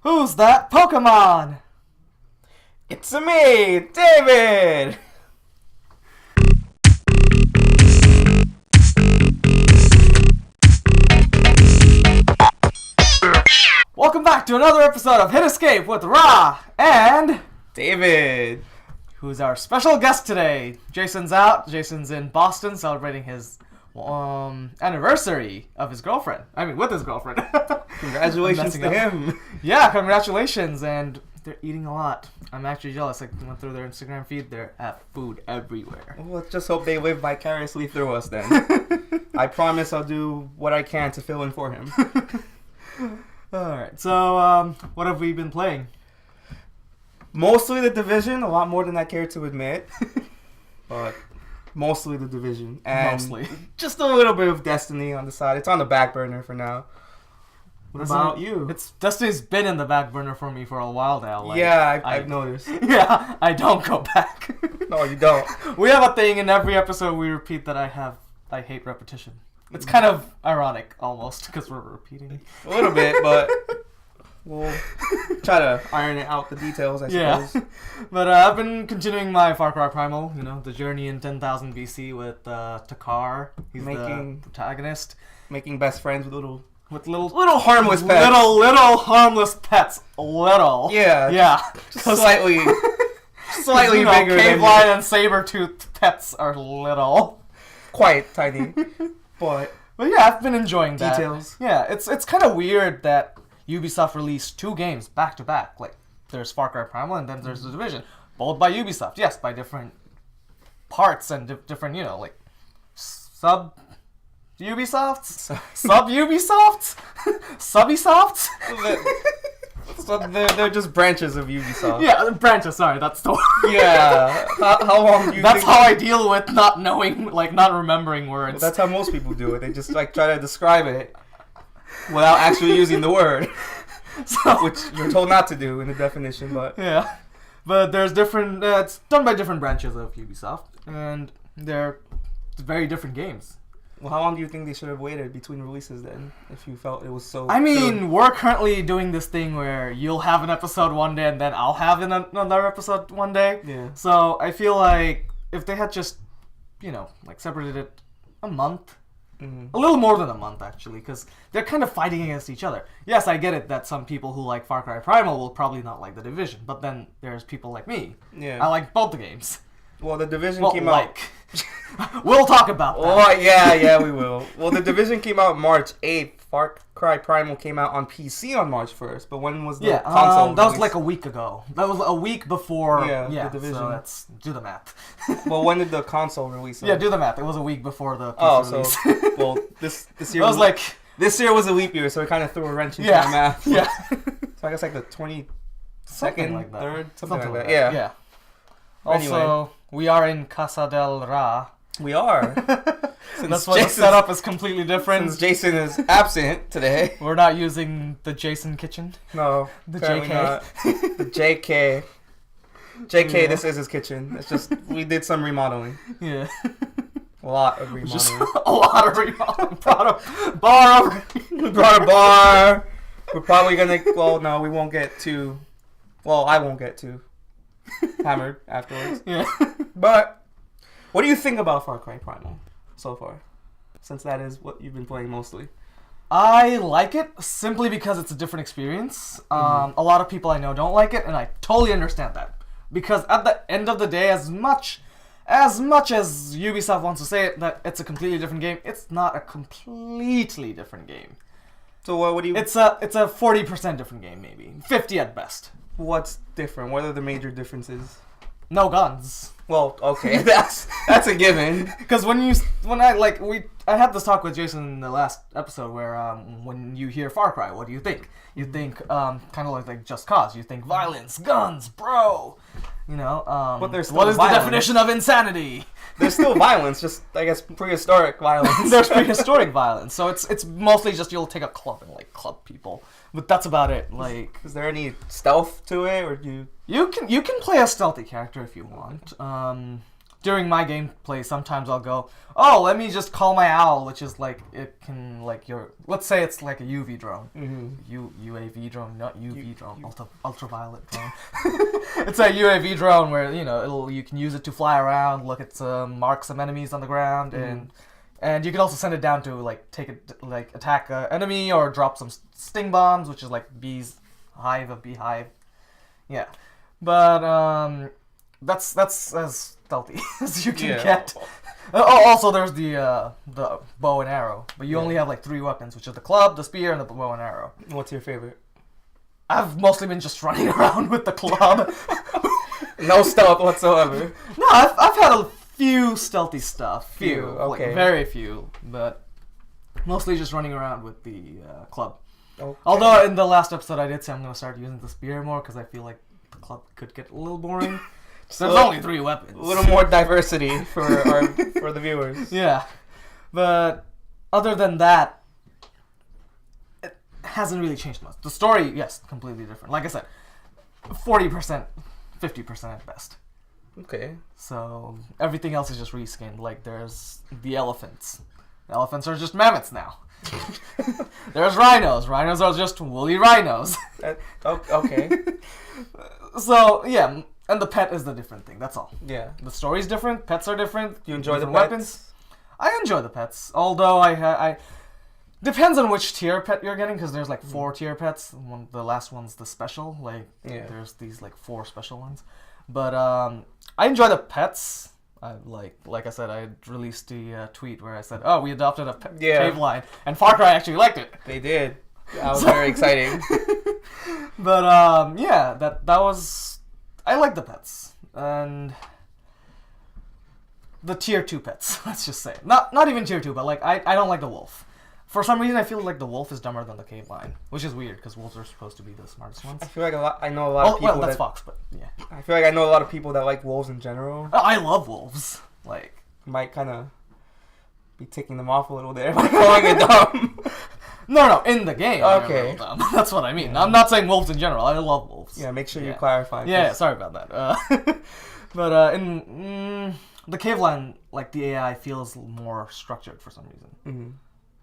Who's that Pokemon? It's me, David! Welcome back to another episode of hitESC with Ra and David, who's our special guest today. Jason's out. Jason's in Boston celebrating his anniversary of his girlfriend. I mean, with his girlfriend. Congratulations to him. Yeah, congratulations. And they're eating a lot. I'm actually jealous. I went through their Instagram feed. They're at food everywhere. Well, let's just hope they live vicariously through us then. I promise I'll do what I can to fill in for him. Alright, so what have we been playing? Mostly The Division, a lot more than I care to admit. But mostly The Division. And Mostly. just a little bit of Destiny on the side. It's on the back burner for now. What about you? Destiny's been in the back burner for me for a while now. Like, yeah, I've noticed. Yeah, I don't go back. No, you don't. We have a thing in every episode we repeat that I hate repetition. It's kind of ironic, almost, because we're repeating. A little bit, but we'll try to iron it out, the details, I suppose. Yeah. But I've been continuing my Far Cry Primal, the journey in 10,000 BC with Takar. He's the protagonist. Making best friends with little harmless pets. Little harmless pets. Little. Yeah. Yeah. Slightly bigger cave lion and saber-toothed pets are little. Quite tiny. But yeah, I've been enjoying that. Details. Yeah, it's kind of weird that Ubisoft released two games back to back. Like, there's Far Cry Primal and then there's The Division. Both by Ubisoft. Yes, by different parts and different, like, sub Ubisofts? Sub Ubisofts? Subisofts? So they're just branches of Ubisoft. Yeah, branches, sorry, that's the word. Yeah. How long do you That's how I deal with not knowing, like, not remembering words. Well, that's how most people do it. They just, like, try to describe it without actually using the word. Which you're told not to do in the definition, but... Yeah. But there's different... it's done by different branches of Ubisoft, and they're very different games. Well, how long do you think they should have waited between releases then, if you felt it was so... I mean, we're currently doing this thing where you'll have an episode one day and then I'll have another episode one day. Yeah. So I feel like if they had just, like separated it a month, a little more than a month actually, because they're kind of fighting against each other. Yes, I get it that some people who like Far Cry Primal will probably not like The Division, but then there's people like me. Yeah. I like both the games. Well, The Division came out... We'll talk about that. Oh, yeah, we will. Well, The Division came out March 8th. Far Cry Primal came out on PC on March 1st. But when was the console that was like a week ago. That was a week before... The Division. So let's do the math. Well, when did the console release? Yeah, do the math. It was a week before the PC release. Well, this year was like... This year was a leap year, so it kind of threw a wrench into the math. Yeah. So I guess like the 22nd, like that. 3rd, something like that. Yeah. Also, we are in Casa del Ra. We are. That's why the setup is completely different. Since Jason is absent today. We're not using the Jason kitchen. No. The JK. Not. The JK. JK, this is his kitchen. It's just, we did some remodeling. Yeah. A lot of remodeling. A lot of remodeling. Brought a bar. We brought a bar. We're probably going to, well, no, we won't get too, well, I won't get too hammered afterwards. Yeah. But what do you think about Far Cry Primal so far? Since that is what you've been playing mostly. I like it simply because it's a different experience. A lot of people I know don't like it, and I totally understand that. Because at the end of the day, as much as Ubisoft wants to say it, that it's a completely different game, it's not a completely different game. So what do you... It's a 40% different game, maybe. 50 at best. What's different? What are the major differences? No guns. Well, okay, that's a given. Because I had this talk with Jason in the last episode where when you hear Far Cry, what do you think? You think kind of like Just Cause. You think violence, guns, bro. But there's still what is violence. The definition of insanity? There's still violence, just I guess prehistoric violence. There's prehistoric violence, so it's mostly just you'll take a club and like club people, but that's about it. Like, is there any stealth to it, or do you can play a stealthy character if you want. during my gameplay, sometimes I'll go, oh, let me just call my owl, which is like, it can, like, let's say it's like a UV drone. UAV drone, not UV drone, ultraviolet drone. It's a UAV drone where, you know, you can use it to fly around, look at mark some enemies on the ground, and you can also send it down to, like, attack an enemy or drop some sting bombs, which is like a beehive. Yeah. But, that's as stealthy as you can get. Also, there's the bow and arrow, but you only have like 3 weapons, which are the club, the spear, and the bow and arrow. What's your favorite? I've mostly been just running around with the club. No stealth whatsoever. No, I've had a few stealthy stuff. Okay. Like very few, but mostly just running around with the club. Okay. Although in the last episode I did say I'm going to start using the spear more because I feel like the club could get a little boring. There's only 3 weapons. A little more diversity for the viewers. Yeah. But other than that, it hasn't really changed much. The story, yes, completely different. Like I said, 40%, 50% at best. Okay. So everything else is just reskinned. Like there's the elephants. The elephants are just mammoths now. There's rhinos. Rhinos are just woolly rhinos. Okay. So, yeah. And the pet is the different thing. That's all. Yeah. The story's different. Pets are different. You enjoy the weapons. I enjoy the pets. Although I depends on which tier pet you're getting, because there's like 4 tier pets. The last one's the special. Like there's these like 4 special ones. But I enjoy the pets. Like I said, I released the tweet where I said, "Oh, we adopted a cave line," and Far Cry actually liked it. They did. That was very exciting. But yeah, that was. I like the pets and the tier 2 pets. Let's just say not even tier 2, but like I don't like the wolf. For some reason, I feel like the wolf is dumber than the cave lion, which is weird because wolves are supposed to be the smartest ones. I feel like I know a lot of people. Well, that's fox, but yeah. I feel like I know a lot of people that like wolves in general. I love wolves. Like might kind of be ticking them off a little there by calling it dumb. No, in the game. Okay. That's what I mean. Yeah. I'm not saying wolves in general. I love wolves. Yeah, make sure you clarify. Yeah, sorry about that. But in the cave line, like the AI feels more structured for some reason. Mm-hmm.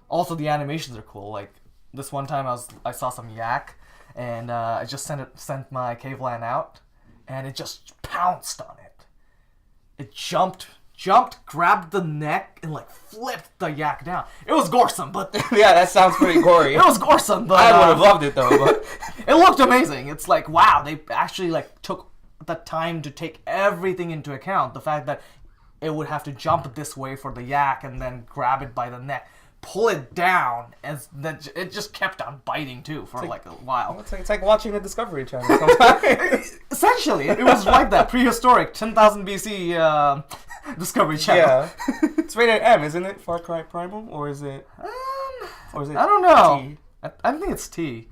Also, the animations are cool. Like this one time, I saw some yak, and I just sent my cave lion out, and it just pounced on it. It jumped, grabbed the neck, and like flipped the yak down. It was goresome, but yeah, that sounds pretty gory. It was goresome, but I would have loved it though. But it looked amazing. It's like wow, they actually like took the time to take everything into account. The fact that it would have to jump this way for the yak and then grab it by the neck, pull it down, and then it just kept on biting too for like a while. It's like watching the Discovery Channel sometimes. Essentially, it was like that prehistoric 10,000 BC Discovery Channel. Yeah, it's rated M, isn't it? Far Cry Primal, or is it? Or is it? I don't know. T? I think it's T.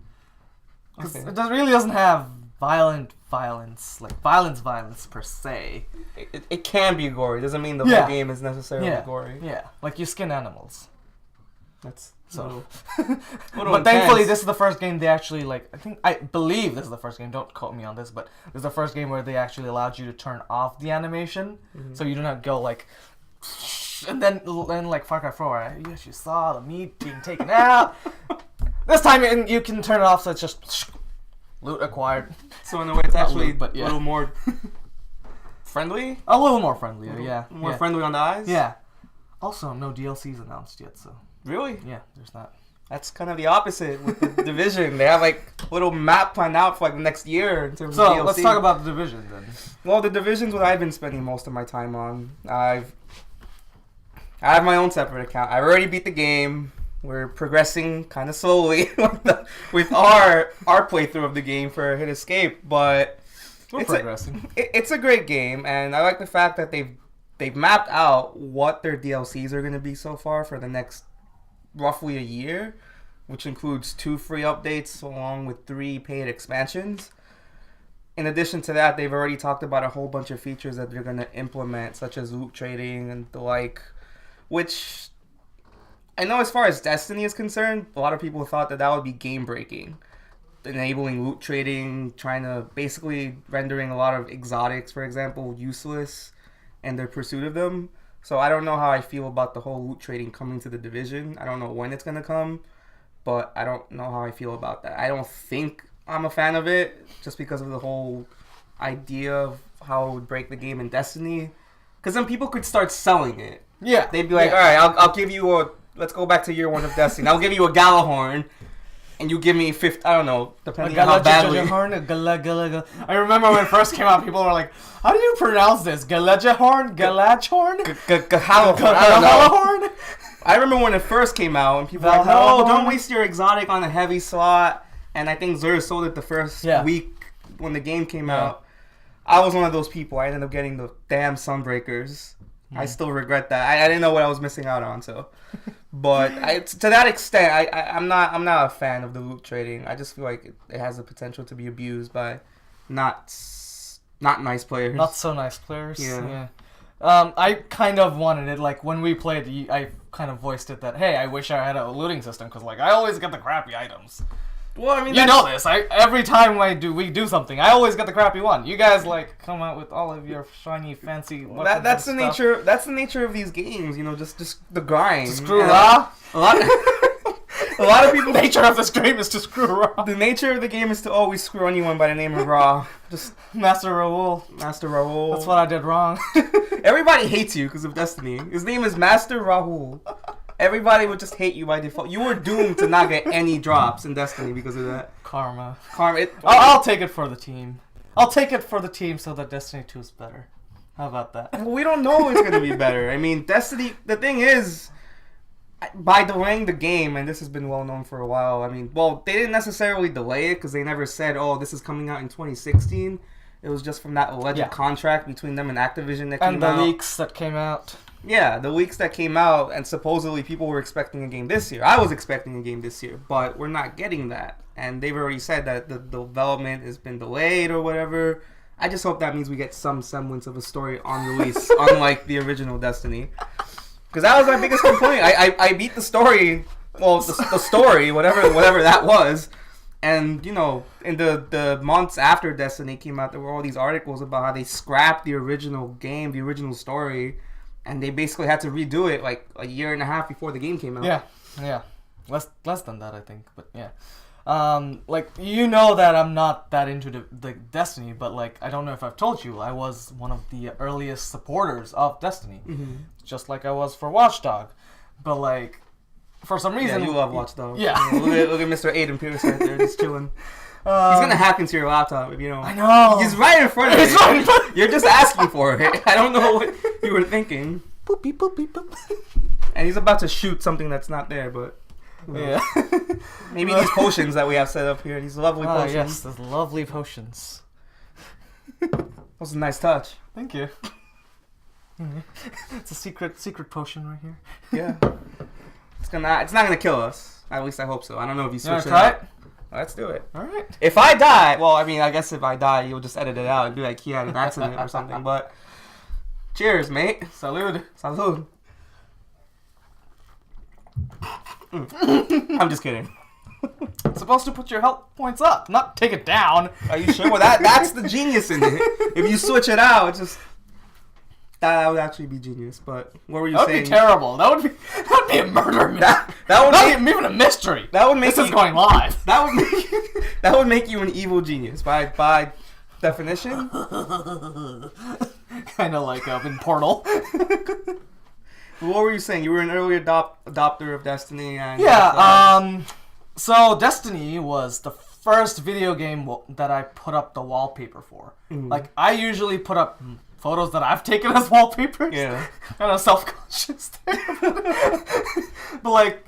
Because Okay. it really doesn't have violence, like violence per se. It can be gory. Doesn't mean the whole game is necessarily gory. Yeah, like you skin animals. That's so. But thankfully, this is the first game they actually like. I believe this is the first game. Don't quote me on this, but this is the first game where they actually allowed you to turn off the animation, so you do not go like. And then like Far Cry 4, you actually saw the meat being taken out. This time you can turn it off, so it's just loot acquired. So in a way, it's actually but a little more friendly. A little more friendlier, yeah. More friendly on the eyes. Yeah. Also, no DLCs announced yet, so. Really? Yeah, there's not. That's kind of the opposite with the Division. They have like a little map planned out for like the next year in terms of DLC. So let's talk about the Division then. Well, the Division's what I've been spending most of my time on. I have my own separate account. I already beat the game. We're progressing kind of slowly with our playthrough of the game for hitESC, but we're progressing. It's a great game, and I like the fact that they've mapped out what their DLCs are going to be so far for the next roughly a year, which includes 2 free updates along with 3 paid expansions. In addition to that, they've already talked about a whole bunch of features that they're going to implement, such as loot trading and the like, which I know as far as Destiny is concerned, a lot of people thought that would be game-breaking. Enabling loot trading, trying to basically rendering a lot of exotics, for example, useless, and their pursuit of them. So I don't know how I feel about the whole loot trading coming to the Division. I don't know when it's gonna come, but I don't know how I feel about that. I don't think I'm a fan of it just because of the whole idea of how it would break the game in Destiny. Because then people could start selling it. Yeah. They'd be like, all right, I'll give you a... Let's go back to year 1 of Destiny. I'll give you a Galahorn, and you give me 50... I don't know, depending on how badly... I remember when it first came out, people were like, how do you pronounce this? Galejahorn? Galachhorn? Galahorn? I remember when it first came out, and people were like, no, don't waste your exotic on a heavy slot. And I think Xur sold it the first week when the game came out. I was one of those people. I ended up getting the damn Sunbreakers. I still regret that. I didn't know what I was missing out on. So, but to that extent, I'm not a fan of the loot trading. I just feel like it has the potential to be abused by not nice players. Not so nice players. Yeah. I kind of wanted it. Like when we played, I kind of voiced it that hey, I wish I had a looting system because like I always get the crappy items. Well, I mean, you know this. Every time we do something, I always get the crappy one. You guys like come out with all of your shiny, fancy. That's the nature. That's the nature of these games. You know, just the grind. To screw Ra. A lot of people. The nature of this game is to screw Ra. The nature of the game is to always screw anyone by the name of Ra. Just Master Raoul. Master Raoul. That's what I did wrong. Everybody hates you because of Destiny. His name is Master Raoul. Everybody would just hate you by default. You were doomed to not get any drops in Destiny because of that. Karma. I'll take it for the team. I'll take it for the team so that Destiny 2 is better. How about that? Well, we don't know it's going to be better. I mean, Destiny... The thing is, by delaying the game, and this has been well known for a while, I mean, well, they didn't necessarily delay it because they never said, oh, this is coming out in 2016. It was just from that alleged contract between them and Activision that came out. And the leaks that came out. Yeah, the leaks that came out, and supposedly people were expecting a game this year. I was expecting a game this year, but we're not getting that. And they've already said that the development has been delayed or whatever. I just hope that means we get some semblance of a story on release, unlike the original Destiny. Because that was my biggest complaint. I beat the story, well, the story, whatever that was. And, you know, in the months after Destiny came out, there were all these articles about how they scrapped the original game, the original story. And they basically had to redo it like a year and a half before the game came out. Yeah. Less than that, I think. But yeah. Like, you know that I'm not that into the Destiny, but like, I don't know if I've told you, I was one of the earliest supporters of Destiny. Mm-hmm. Just like I was for Watchdog. But like, for some reason... Yeah, you love Watchdog. Yeah. Look at Mr. Aiden Pierce right there, just chilling. He's gonna hack into your laptop if you don't. I know. He's right in front of you. Right in front. You're just asking for it. I don't know what you were thinking. Boopy boopy boop. And he's about to shoot something that's not there, but yeah. Maybe these potions that we have set up here, these lovely potions. Yes, those lovely potions. That was a nice touch. Thank you. It's a secret potion right here. Yeah. It's not gonna kill us. At least I hope so. I don't know if you switch it up. Let's do it. All right. If I die, well, I mean, I guess if I die, you'll just edit it out and be like, he had an accident or something. But cheers, mate. Salud. Salud. I'm just kidding. It's supposed to put your health points up, not take it down. Are you sure? Well, that's the genius in it. If you switch it out, it's just... That would actually be genius, but what were you saying? That would be terrible. That would be a murder mystery. That would not even a mystery. That would make this is going live. That would make you an evil genius by definition. Kind of like in Portal. What were you saying? You were an early adopter of Destiny. And so Destiny was the first video game that I put up the wallpaper for. Mm. Like, I usually put up photos that I've taken as wallpapers. Yeah. Kind of self-conscious there. But like,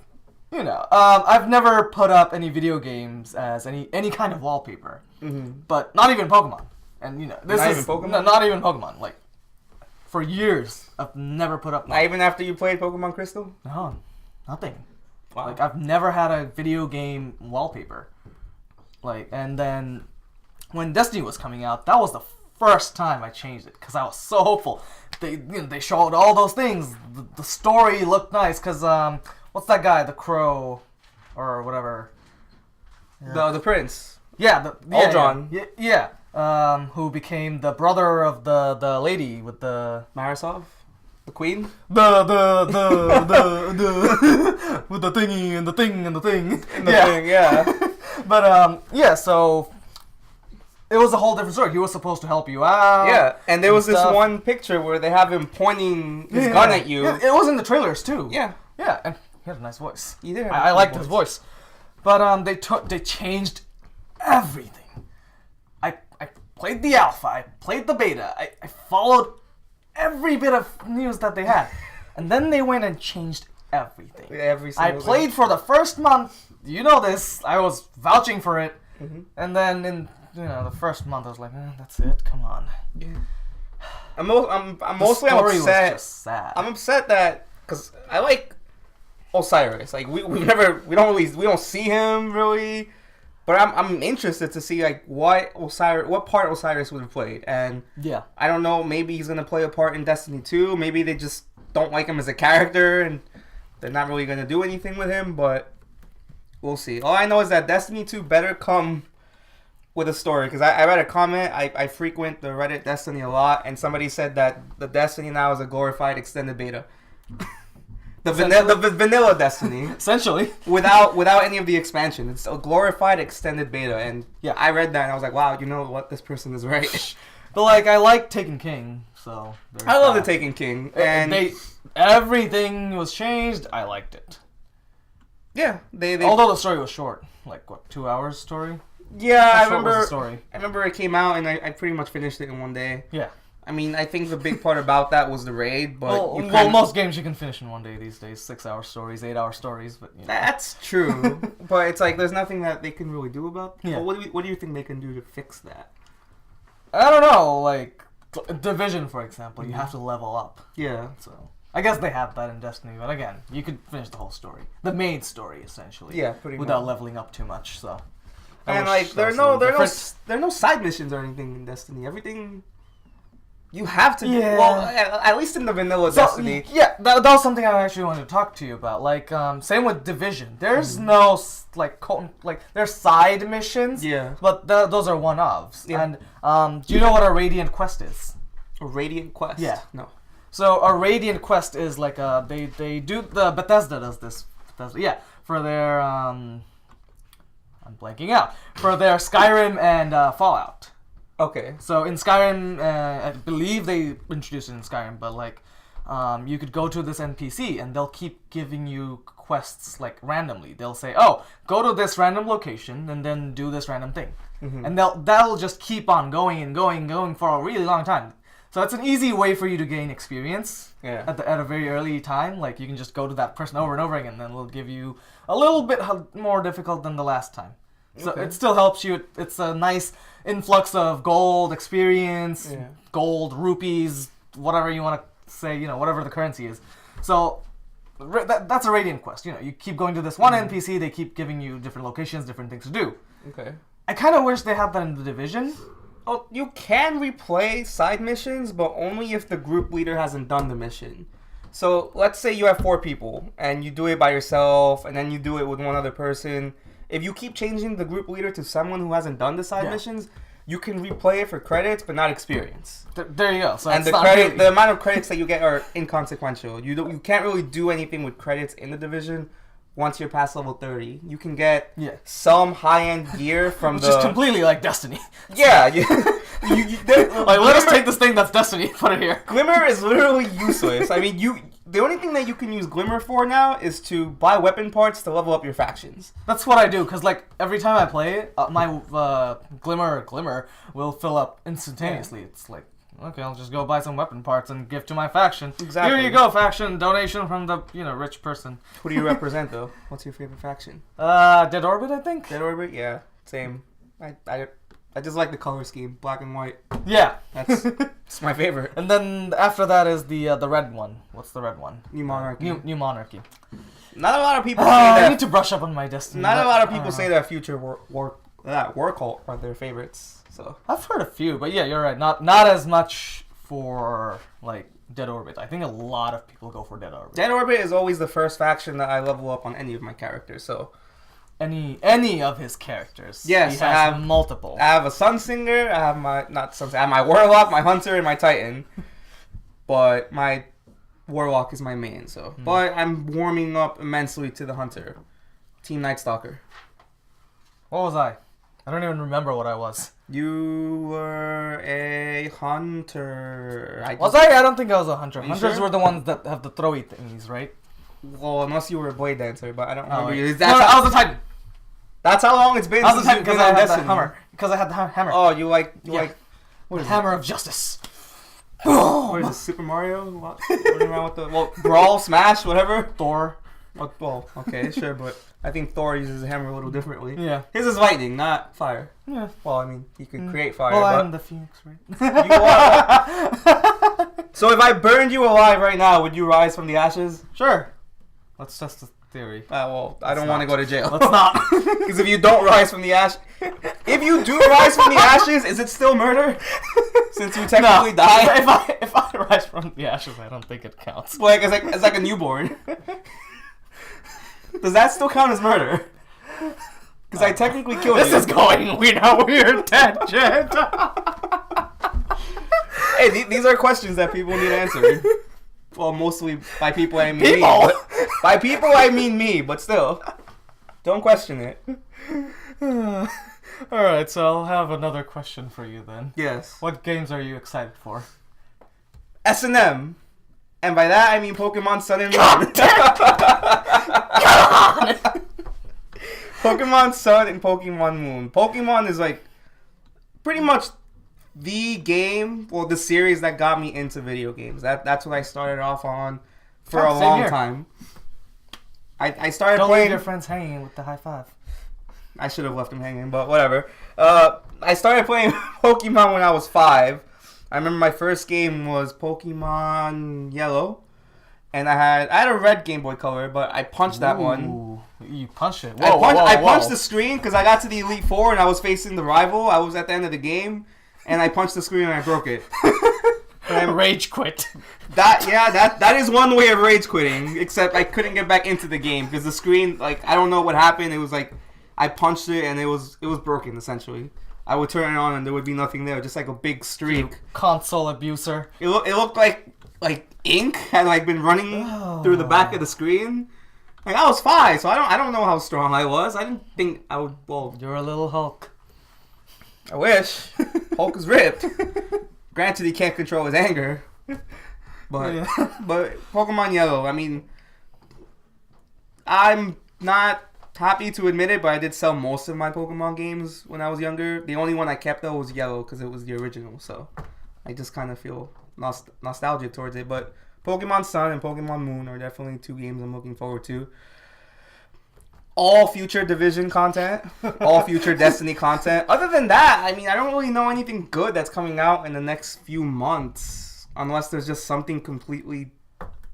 you know, I've never put up any video games as any kind of wallpaper. Mm-hmm. But not even Pokemon. And you know, not even Pokemon? No, not even Pokemon. Like, for years, I've never put up... Not even after you played Pokemon Crystal? No, nothing. Wow. Like, I've never had a video game wallpaper. Like, and then when Destiny was coming out, that was the first time I changed it because I was so hopeful. They showed all those things. The story looked nice because what's that guy? The Crow, or whatever. The Prince. Yeah, Aldron. Yeah. who became the brother of the lady with the Marisov, the queen. the with the thingy and the thing and the thing. And the thing, yeah. But yeah, so it was a whole different story. He was supposed to help you out. Yeah, and there was this stuff. one picture where they have him pointing his gun at you. Yeah, it was in the trailers too. Yeah. Yeah, and he had a nice voice. He did have a I cool liked his voice. But they changed everything. I played the alpha, I played the beta, I followed every bit of news that they had. And then they went and changed everything. I played for the first month, you know this, I was vouching for it. Mm-hmm. And then in the first month I was like, that's it, come on. Yeah. I'm mostly upset. Was just sad. I'm upset that because I like Osiris. Like we don't see him really, but I'm interested to see like what part Osiris would have played. And yeah, I don't know, maybe he's gonna play a part in Destiny 2. Maybe they just don't like him as a character and they're not really gonna do anything with him. But we'll see. All I know is that Destiny 2 better come with a story, because I read a comment. I frequent the Reddit Destiny a lot, and somebody said that the Destiny now is a glorified extended beta. The vanilla Destiny, essentially, without any of the expansion. It's a glorified extended beta, and yeah, I read that and I was like, wow, you know what, this person is right. But like, I like Taken King, so I love the Taken King, and everything was changed. I liked it. Yeah, they although the story was short, like what, 2 hours story. Yeah, How I short was remember. the story? I remember it came out and I pretty much finished it in one day. Yeah. I mean, I think the big part about that was the raid, but well, most games you can finish in one day these days. 6-hour stories, 8-hour stories, but that's true. But it's like there's nothing that they can really do about. Yeah. Well, what do you think they can do to fix that? I don't know. Like Division, for example, you have to level up. Yeah. So I guess they have that in Destiny, but again, you could finish the whole story, the main story, essentially. Yeah, pretty much. Without leveling up too much. So. And like there are no side missions or anything in Destiny. Everything you have to do. Well, at least in the vanilla Destiny. Yeah, that was something I actually wanted to talk to you about. Like same with Division. There's no there's side missions. Yeah. But those are one-offs. Yeah. And do you know what a Radiant Quest is? A Radiant Quest? Yeah. No. So a Radiant Quest is like they do Bethesda does this. For their I'm blanking out. For their Skyrim and Fallout. Okay. So in Skyrim, I believe they introduced it in Skyrim, but like, you could go to this NPC and they'll keep giving you quests like randomly. They'll say, "Oh, go to this random location and then do this random thing," and that'll just keep on going and going for a really long time. So it's an easy way for you to gain experience at a very early time. Like you can just go to that person over and over again, and then it'll give you a little bit more difficult than the last time. So it still helps you. It's a nice influx of gold experience, gold, rupees, whatever you want to say, whatever the currency is. So that's a Radiant Quest. You keep going to this one NPC, they keep giving you different locations, different things to do. Okay. I kind of wish they had that in the Division. Oh, you can replay side missions, but only if the group leader hasn't done the mission. So let's say you have 4 people, and you do it by yourself, and then you do it with one other person. If you keep changing the group leader to someone who hasn't done the side missions, you can replay it for credits, but not experience. There you go. So and the amount of credits that you get are inconsequential. You can't really do anything with credits in the Division once you're past level 30. You can get some high-end gear from Which is completely like Destiny. Yeah. Let us take this thing that's Destiny, put it here. Glimmer is literally useless. I mean, the only thing that you can use Glimmer for now is to buy weapon parts to level up your factions. That's what I do, because like every time I play it, my Glimmer will fill up instantaneously. Yeah. It's like, okay, I'll just go buy some weapon parts and give to my faction. Exactly. Here you go, faction. Donation from the rich person. Who do you represent, though? What's your favorite faction? Dead Orbit, I think. Dead Orbit, yeah, same. I just like the color scheme, black and white. Yeah, it's my favorite. And then after that is the red one. What's the red one? New Monarchy. New Monarchy. Not a lot of people say that. I need to brush up on my Destiny. Not a lot of people say that Future War Cult are their favorites. So I've heard a few, but yeah, you're right. Not as much for like Dead Orbit. I think a lot of people go for Dead Orbit. Dead Orbit is always the first faction that I level up on any of my characters. So any of his characters. Yes, he has I have multiple. I have a Sunsinger. I have I have my Warlock, my Hunter, and my Titan. But my Warlock is my main. So, but I'm warming up immensely to the Hunter, Team Night Stalker. What was I? I don't even remember what I was. You were a hunter. Was I? I don't think I was a hunter. You Hunters sure? were the ones that have the throwy thingies, right? Well, unless you were a blade dancer, but I don't remember wait. you. No, I was a Titan. That's how long it's been. I was a since Titan you've because been I on had the Destiny. hammer. Because I had the hammer. Oh, you like What is hammer of justice. What is this, Super Mario? What? Running around with the Brawl, Smash, whatever. Thor. Well, okay, sure, but I think Thor uses a hammer a little differently. Yeah. His is lightning, not fire. Yeah. Well, I mean, he could create fire. Well, but I'm the Phoenix, right? you are. So if I burned you alive right now, would you rise from the ashes? Sure. Let's test the theory. Well, I don't want to go to jail. Let's not. Because if you don't rise from the ash, if you do rise from the ashes, is it still murder? Since you technically die. If I rise from the ashes, I don't think it counts. Like it's like a newborn. Does that still count as murder? Because I technically killed you. This is going weird tangent. Hey, these are questions that people need answered. Well, mostly by people I mean People. me. By people I mean me, but still, don't question it. All right, so I'll have another question for you then. Yes. What games are you excited for? S&M. And by that I mean Pokemon Sun and Moon. Pokemon Sun and Pokemon Moon. Pokemon is like pretty much the game, well, the series that got me into video games. That's what I started off on for a long time. I started Don't playing. leave your friends hanging with the high five. I should have left them hanging, but whatever. I started playing Pokemon when I was 5. I remember my first game was Pokemon Yellow, and I had a red Game Boy Color, but I punched that one. Ooh, you punched it. I punched the screen because I got to the Elite Four and I was facing the rival. I was at the end of the game, and I punched the screen and I broke it. And rage quit. That is one way of rage quitting. Except I couldn't get back into the game because the screen, like, I don't know what happened. It was like I punched it and it was broken essentially. I would turn it on and there would be nothing there, just like a big streak. Console abuser. It looked like ink had like been running through the back of the screen. Like I was 5, so I don't know how strong I was. I didn't think I would. Well, You're a little Hulk. I wish. Hulk is ripped. Granted, he can't control his anger. But but Pokemon Yellow. I mean, I'm not happy to admit it, but I did sell most of my Pokemon games when I was younger. The only one I kept though was Yellow because it was the original. So I just kind of feel nostalgic towards it. But Pokemon Sun and Pokemon Moon are definitely 2 games I'm looking forward to. All future Division content, all future Destiny content. Other than that, I mean, I don't really know anything good that's coming out in the next few months, unless there's just something completely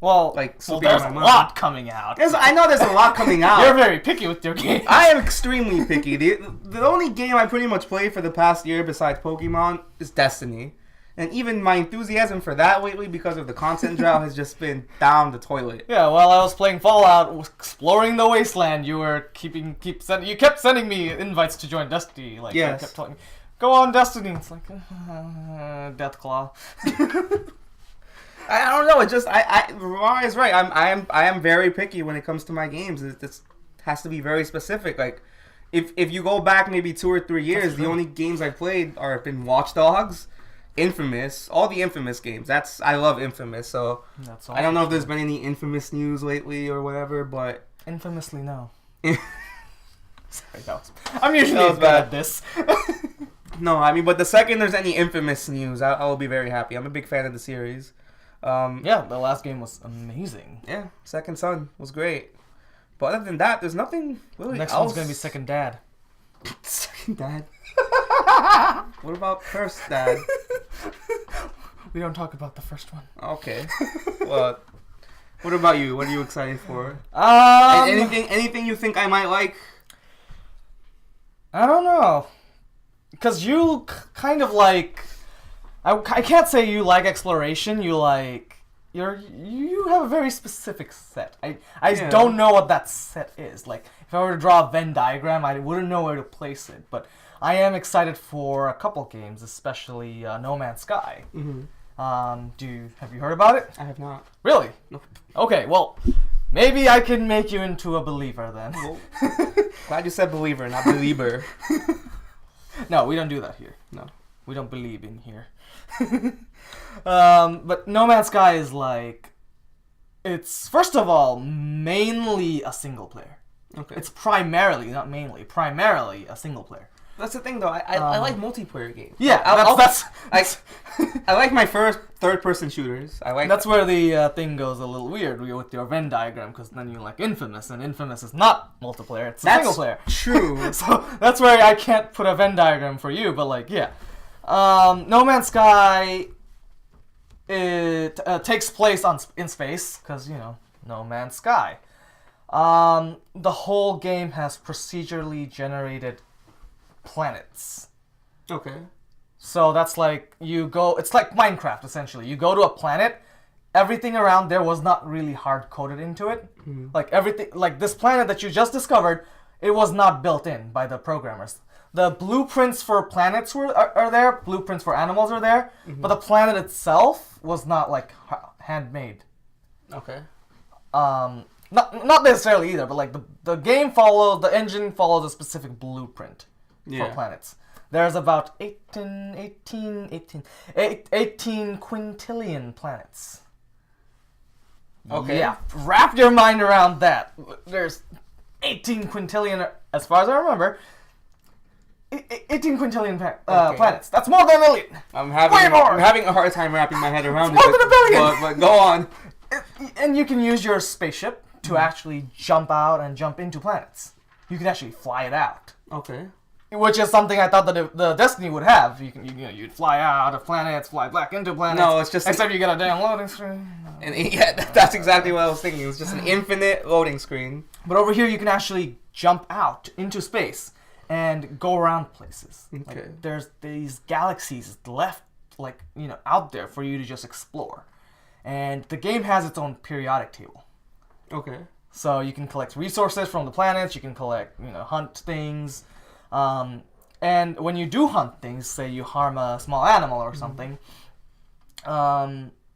there's a lot coming out. I know there's a lot coming out. You're very picky with your games. I am extremely picky. The only game I pretty much played for the past year besides Pokemon is Destiny. And even my enthusiasm for that lately, because of the content drought, has just been down the toilet. Yeah, while I was playing Fallout, exploring the wasteland, you kept sending me invites to join Destiny. Like, yes. You kept telling me, go on Destiny. It's like, Deathclaw. I don't know. It just Ron is right. I am very picky when it comes to my games. It has to be very specific. Like, if you go back maybe 2 or 3 years, the only games I played have been Watch Dogs, Infamous, all the Infamous games. I love Infamous. So I don't know if there's been any Infamous news lately or whatever, but infamously no. Sorry, I'm usually bad at this. No, I mean, but the second there's any Infamous news, I will be very happy. I'm a big fan of the series. Yeah, the last game was amazing. Yeah, Second Son was great. But other than that, there's nothing really Next else. one's gonna be Second Dad. Second Dad? What about First Dad? We don't talk about the first one. Okay. Well, what about you? What are you excited for? Anything you think I might like? I don't know. Because you kind of like... I can't say you like exploration. You you have a very specific set. I Yeah. don't know what that set is. Like, if I were to draw a Venn diagram, I wouldn't know where to place it. But I am excited for a couple games, especially No Man's Sky. Mm-hmm. Have you heard about it? I have not. Really? Nope. Okay, well, maybe I can make you into a believer then. Well, glad you said believer, not believer. No, we don't do that here. No. We don't believe in here. But No Man's Sky is like, it's first of all mainly a single player. Okay. It's primarily, not mainly, primarily a single player. That's the thing, though. I like multiplayer games. Yeah, I like my first third-person shooters. I like. That's where the thing goes a little weird with your Venn diagram, because then you like Infamous, and Infamous is not multiplayer; it's a single player. True. So that's where I can't put a Venn diagram for you, but like, yeah. No Man's Sky, it takes place in space, because, No Man's Sky. The whole game has procedurally generated planets. Okay. So that's like, it's like Minecraft, essentially. You go to a planet, everything around there was not really hard-coded into it. Mm-hmm. Like, everything, like this planet that you just discovered, it was not built in by the programmers. The blueprints for planets are there, blueprints for animals are there, but the planet itself was not, like, handmade. Okay. Not necessarily either, but, like, the engine follows a specific blueprint for planets. There's about 18 quintillion planets. Okay. Yeah, wrap your mind around that. There's 18 quintillion, as far as I remember, 18 quintillion planets. That's more than a million. I'm Way more. having a hard time wrapping my head around More than a billion. But go on. And you can use your spaceship to actually jump out and jump into planets. You can actually fly it out. Okay. Which is something I thought that the Destiny would have. You'd fly out of planets, fly back into planets. No, it's just except you get a damn loading screen. And yeah, that's exactly what I was thinking. It's just an infinite loading screen. But over here, you can actually jump out into space and go around places. Okay. Like, there's these galaxies left, like, out there for you to just explore. And the game has its own periodic table. Okay. So you can collect resources from the planets. You can collect, hunt things. And when you do hunt things, say you harm a small animal or something,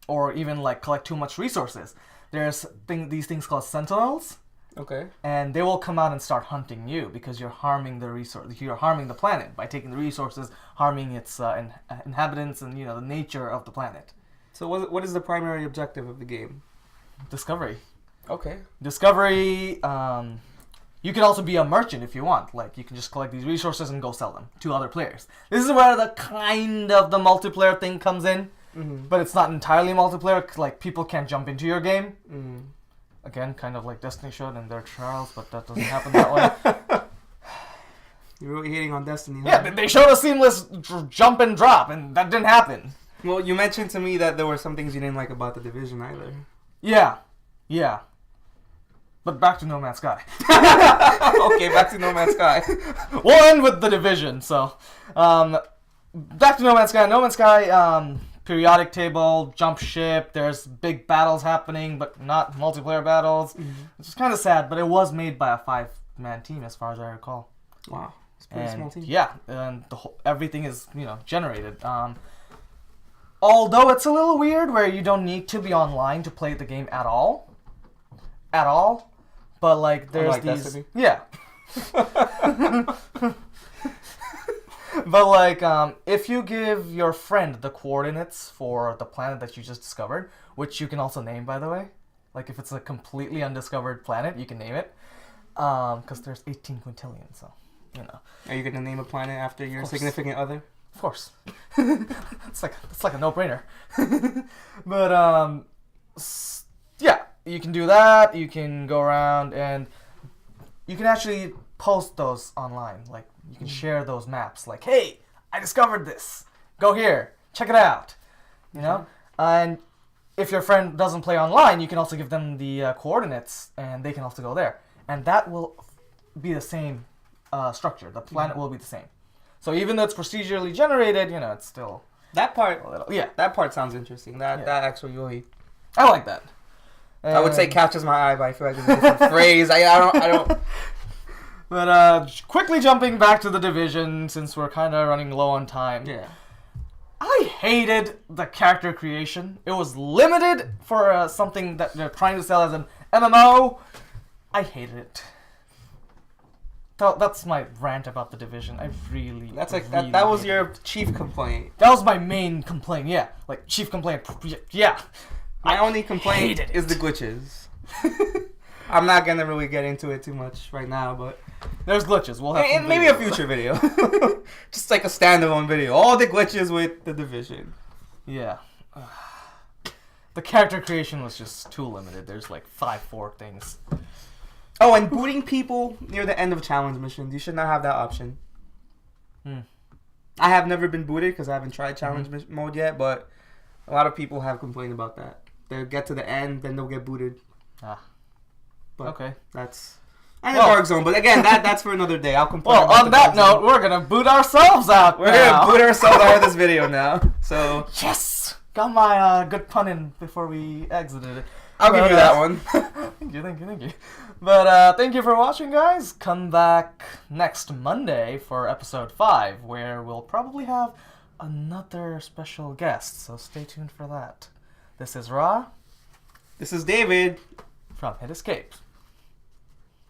or even like collect too much resources, there's these things called sentinels. Okay. And they will come out and start hunting you because you're harming the resource. You're harming the planet by taking the resources, harming its inhabitants and the nature of the planet. So what is the primary objective of the game? Discovery. Okay. Discovery. You can also be a merchant if you want. Like, you can just collect these resources and go sell them to other players. This is where the multiplayer thing comes in. Mm-hmm. But it's not entirely multiplayer. Like, people can't jump into your game. Mm-hmm. Again, kind of like Destiny showed in their trials, but that doesn't happen that way. You're really hating on Destiny, huh? Yeah, they showed a seamless jump and drop, and that didn't happen. Well, you mentioned to me that there were some things you didn't like about the Division either. Yeah. But back to No Man's Sky. Okay, back to No Man's Sky. We'll end with the Division, so. Back to No Man's Sky. No Man's Sky, periodic table, jump ship, there's big battles happening, but not multiplayer battles. Mm-hmm. Which is kind of sad, but it was made by a 5-man team, as far as I recall. Wow. It's a pretty small team. Yeah, and everything is, generated. Although it's a little weird where you don't need to be online to play the game at all. But like there's Unlike these Destiny. Yeah. But like if you give your friend the coordinates for the planet that you just discovered, which you can also name, by the way. Like if it's a completely undiscovered planet, you can name it. Because there's 18 quintillion, so Are you gonna name a planet after your significant other? Of course. It's like a no-brainer. But yeah, you can do that. You can go around and you can actually post those online. Like you can share those maps. Like, hey, I discovered this. Go here, check it out. And if your friend doesn't play online, you can also give them the coordinates, and they can also go there. And that will be the same structure. The planet will be the same. So even though it's procedurally generated, it's still That part. a little, yeah. That part sounds interesting. That actually really I like that. I would say catches my eye, but I feel like it's a different phrase. I don't. But quickly jumping back to the Division, since we're kind of running low on time. Yeah. I hated the character creation. It was limited for something that they're trying to sell as an MMO. I hated it. That's my rant about the Division. I really. That was your chief complaint. That was my main complaint. Yeah, like chief complaint. Yeah. My only complaint is the glitches. I'm not gonna really get into it too much right now, but there's glitches. We'll have some maybe a future video, just like a standalone video. All the glitches with the Division. Yeah. The character creation was just too limited. There's like 5 fork things. Oh, and booting people near the end of challenge missions. You should not have that option. I have never been booted because I haven't tried challenge mode yet, but a lot of people have complained about that. They'll get to the end, then they'll get booted. But okay. That's a dark zone. But again, that's for another day. I'll complain. Well, on that note, we're gonna boot ourselves out. We're gonna boot ourselves out of this video now. So yes, got my good pun in before we exited it. I'll give you that one. Thank you. But thank you for watching, guys. Come back next Monday for episode 5, where we'll probably have another special guest. So stay tuned for that. This is Ra. This is David from hitESC.